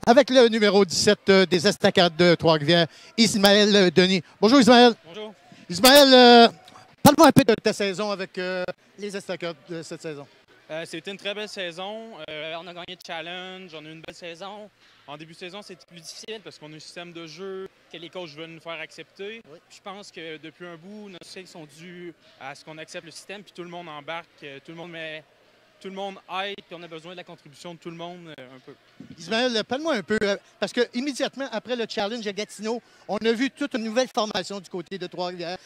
avec le numéro 17 des Estacades de Trois-Rivières, Ismaël Denis. Bonjour Ismaël. Bonjour. Ismaël, parle-moi un peu de ta saison avec les Estacades de cette saison. C'était une très belle saison. On a gagné le challenge, on a eu une belle saison. En début de saison, c'était plus difficile parce qu'on a un système de jeu que les coachs veulent nous faire accepter. Oui. Je pense que depuis un bout, nos succès sont dus à ce qu'on accepte le système, puis tout le monde embarque, tout le monde aide, puis on a besoin de la contribution de tout le monde un peu. Ismaël, parle-moi un peu, parce que immédiatement après le challenge à Gatineau, on a vu toute une nouvelle formation du côté de Trois-Rivières.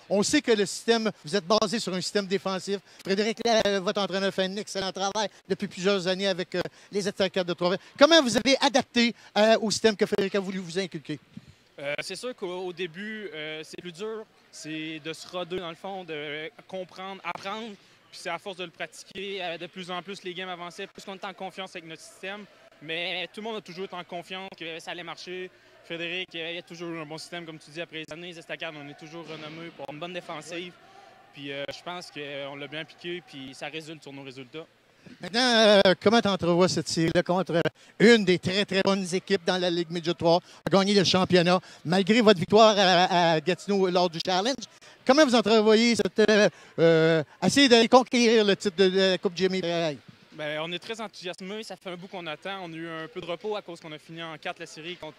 On sait que le système, vous êtes basé sur un système défensif. Frédéric, votre entraîneur, fait un excellent travail depuis plusieurs années avec les Estacades de Trois-Rivières. Comment vous avez adapté au système que Frédéric a voulu vous inculquer? C'est sûr qu'au début, c'est plus dur. C'est de se roder, dans le fond, de comprendre, apprendre. Puis c'est à force de le pratiquer, de plus en plus les games avançaient, plus qu'on est en confiance avec notre système. Mais tout le monde a toujours été en confiance que ça allait marcher. Frédéric, il y a toujours un bon système, comme tu dis, après les années. Les Estacades, on est toujours renommés pour une bonne défensive. Puis je pense qu'on l'a bien piqué, puis ça résulte sur nos résultats. Maintenant, comment tu entrevois cette série-là contre une des très, très bonnes équipes dans la Ligue Midget 3, a gagné le championnat, malgré votre victoire à Gatineau lors du challenge? Comment vous entrevoyez essayer de conquérir le titre de la Coupe Jimmy? Bien, on est très enthousiasmés. Ça fait un bout qu'on attend. On a eu un peu de repos à cause qu'on a fini en 4 la série contre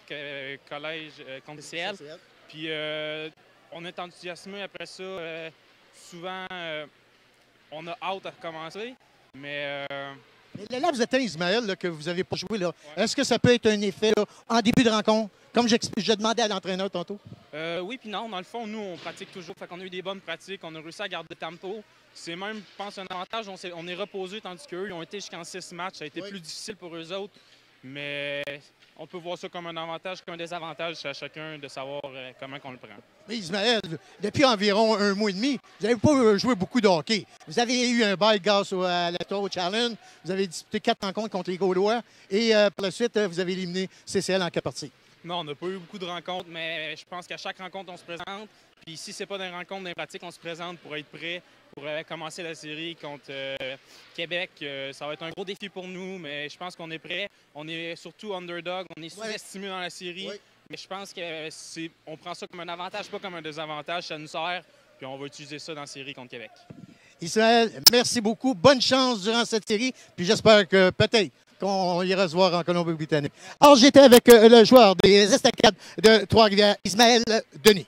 Collège, contre CL. Puis on est enthousiasmés. Après ça, souvent, on a hâte à recommencer. Mais là, vous êtes un Ismaël là, que vous n'avez pas joué. Ouais. Est-ce que ça peut être un effet là, en début de rencontre, comme je demandais à l'entraîneur tantôt? Oui, puis non. Dans le fond, nous, on pratique toujours. Fait qu'on a eu des bonnes pratiques. On a réussi à garder le tempo. C'est même, je pense, un avantage. On est reposé, tandis qu'eux, ils ont été jusqu'en 6 matchs. Ça a été plus difficile pour eux autres. Mais on peut voir ça comme un avantage qu'un désavantage. C'est à chacun de savoir comment on le prend. Mais Ismaël, depuis environ un mois et demi, vous n'avez pas joué beaucoup de hockey. Vous avez eu un bail grâce à la Tour Challenge. Vous avez disputé 4 rencontres contre les Gaulois. Et par la suite, vous avez éliminé CCL en 4 parties. Non, on n'a pas eu beaucoup de rencontres, mais je pense qu'à chaque rencontre, on se présente. Puis si c'est pas des rencontres, des pratiques, on se présente pour être prêt pour commencer la série contre Québec. Ça va être un gros défi pour nous, mais je pense qu'on est prêt. On est surtout underdog, on est sous-estimé dans la série. Oui. Mais je pense qu'on prend ça comme un avantage, pas comme un désavantage. Ça nous sert, puis on va utiliser ça dans la série contre Québec. Ismaël, merci beaucoup. Bonne chance durant cette série. Puis j'espère que peut-être qu'on ira se voir en Colombie-Britannique. Alors, j'étais avec le joueur des Estacades de Trois-Rivières, Ismaël Denis.